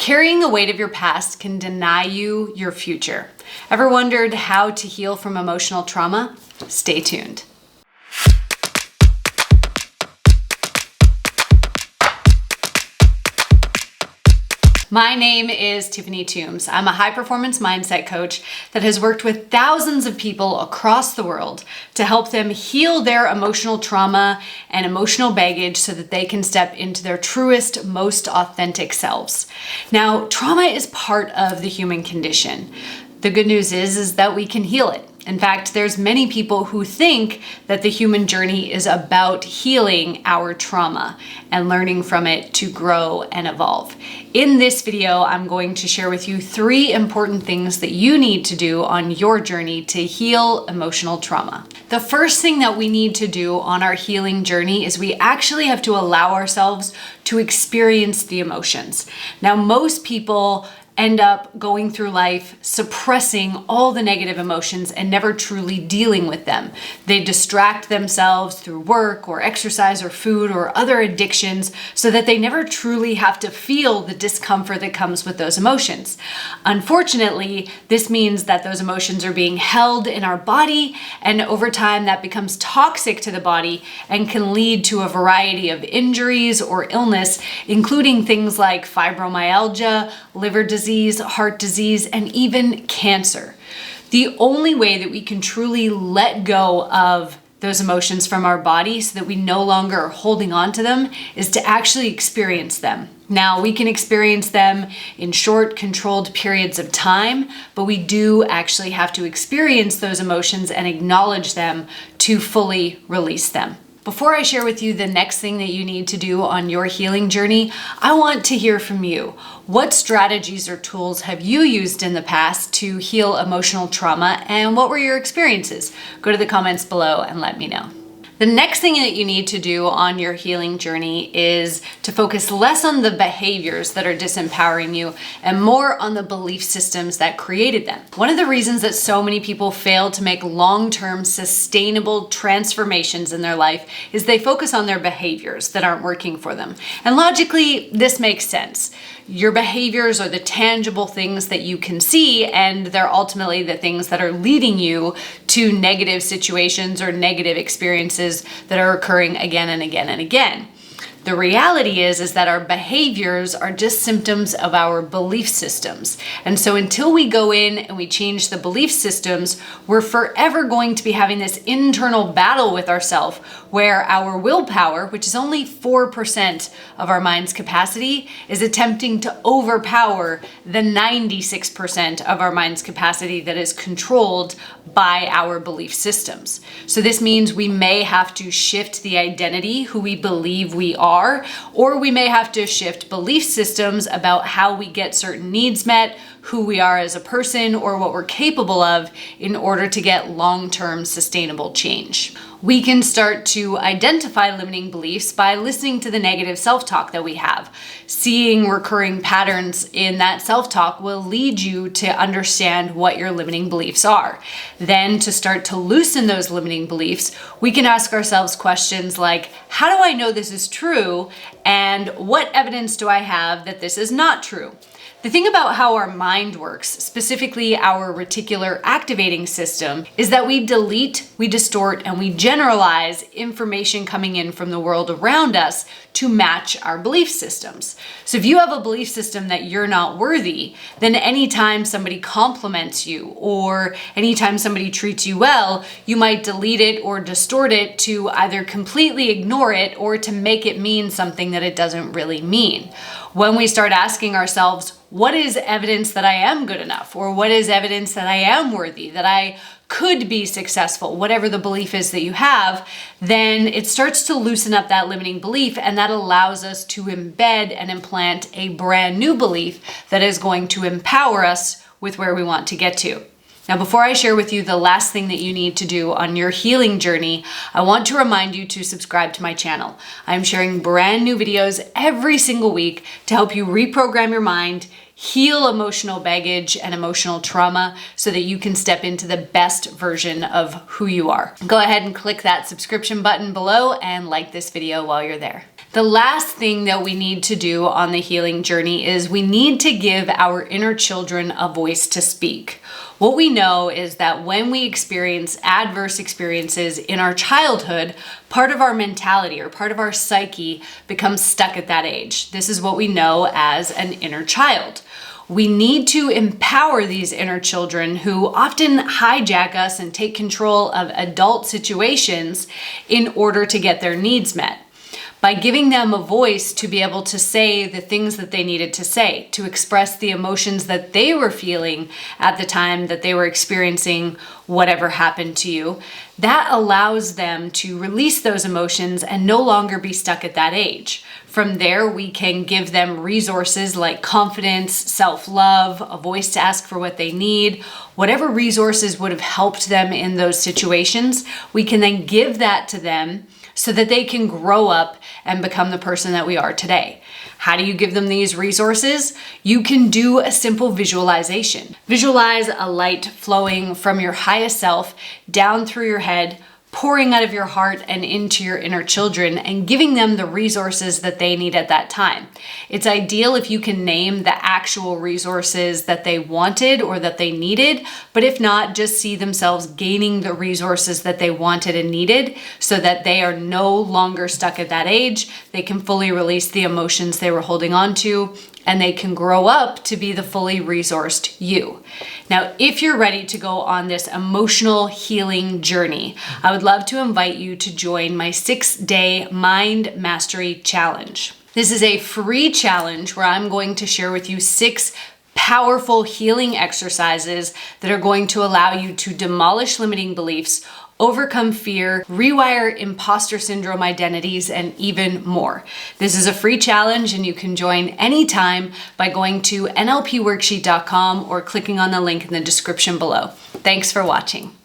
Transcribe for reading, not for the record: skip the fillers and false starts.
Carrying the weight of your past can deny you your future. Ever wondered how to heal from emotional trauma? Stay tuned. My name is Tiffany Toombs. I'm a high-performance mindset coach that has worked with thousands of people across the world to help them heal their emotional trauma and emotional baggage so that they can step into their truest, most authentic selves. Now, trauma is part of the human condition. The good news is that we can heal it. In fact, there's many people who think that the human journey is about healing our trauma and learning from it to grow and evolve. In this video, I'm going to share with you 3 important things that you need to do on your journey to heal emotional trauma. The first thing that we need to do on our healing journey is we actually have to allow ourselves to experience the emotions. Now, most people end up going through life suppressing all the negative emotions and never truly dealing with them. They distract themselves through work or exercise or food or other addictions so that they never truly have to feel the discomfort that comes with those emotions. Unfortunately, this means that those emotions are being held in our body, and over time that becomes toxic to the body and can lead to a variety of injuries or illness, including things like fibromyalgia, liver disease, heart disease, and even cancer. The only way that we can truly let go of those emotions from our body so that we no longer are holding on to them is to actually experience them. Now, we can experience them in short, controlled periods of time, but we do actually have to experience those emotions and acknowledge them to fully release them. Before I share with you the next thing that you need to do on your healing journey, I want to hear from you. What strategies or tools have you used in the past to heal emotional trauma, and what were your experiences? Go to the comments below and let me know. The next thing that you need to do on your healing journey is to focus less on the behaviors that are disempowering you and more on the belief systems that created them. One of the reasons that so many people fail to make long-term sustainable transformations in their life is they focus on their behaviors that aren't working for them. And logically, this makes sense. Your behaviors are the tangible things that you can see, and they're ultimately the things that are leading you to negative situations or negative experiences that are occurring again and again and again. The reality is that our behaviors are just symptoms of our belief systems. And so until we go in and we change the belief systems, we're forever going to be having this internal battle with ourselves where our willpower, which is only 4% of our mind's capacity, is attempting to overpower the 96% of our mind's capacity that is controlled by our belief systems. So this means we may have to shift the identity, who we believe we are, or we may have to shift belief systems about how we get certain needs met, who we are as a person, or what we're capable of in order to get long-term sustainable change. We can start to identify limiting beliefs by listening to the negative self-talk that we have. Seeing recurring patterns in that self-talk will lead you to understand what your limiting beliefs are. Then, to start to loosen those limiting beliefs, we can ask ourselves questions like, how do I know this is true? And what evidence do I have that this is not true? The thing about how our mind works, specifically our reticular activating system, is that we delete, we distort, and we generalize information coming in from the world around us to match our belief systems. So if you have a belief system that you're not worthy, then anytime somebody compliments you or anytime somebody treats you well, you might delete it or distort it to either completely ignore it or to make it mean something that it doesn't really mean. When we start asking ourselves, what is evidence that I am good enough? Or what is evidence that I am worthy, that I could be successful, whatever the belief is that you have, then it starts to loosen up that limiting belief, and that allows us to embed and implant a brand new belief that is going to empower us with where we want to get to. Now, before I share with you the last thing that you need to do on your healing journey, I want to remind you to subscribe to my channel. I'm sharing brand new videos every single week to help you reprogram your mind, heal emotional baggage and emotional trauma so that you can step into the best version of who you are. Go ahead and click that subscription button below and like this video while you're there. The last thing that we need to do on the healing journey is we need to give our inner children a voice to speak. What we know is that when we experience adverse experiences in our childhood, part of our mentality or part of our psyche becomes stuck at that age. This is what we know as an inner child. We need to empower these inner children who often hijack us and take control of adult situations in order to get their needs met. By giving them a voice to be able to say the things that they needed to say, to express the emotions that they were feeling at the time that they were experiencing whatever happened to you, that allows them to release those emotions and no longer be stuck at that age. From there, we can give them resources like confidence, self-love, a voice to ask for what they need, whatever resources would have helped them in those situations, we can then give that to them so that they can grow up and become the person that we are today. How do you give them these resources? You can do a simple visualization. Visualize a light flowing from your highest self down through your head, pouring out of your heart and into your inner children and giving them the resources that they need at that time. It's ideal if you can name the actual resources that they wanted or that they needed, but if not, just see themselves gaining the resources that they wanted and needed so that they are no longer stuck at that age. They can fully release the emotions they were holding on to, and they can grow up to be the fully resourced you. Now, if you're ready to go on this emotional healing journey, I would love to invite you to join my 6-day Mind Mastery Challenge. This is a free challenge where I'm going to share with you 6 powerful healing exercises that are going to allow you to demolish limiting beliefs, overcome fear, rewire imposter syndrome identities, and even more. This is a free challenge and you can join anytime by going to nlpworksheet.com or clicking on the link in the description below. Thanks for watching.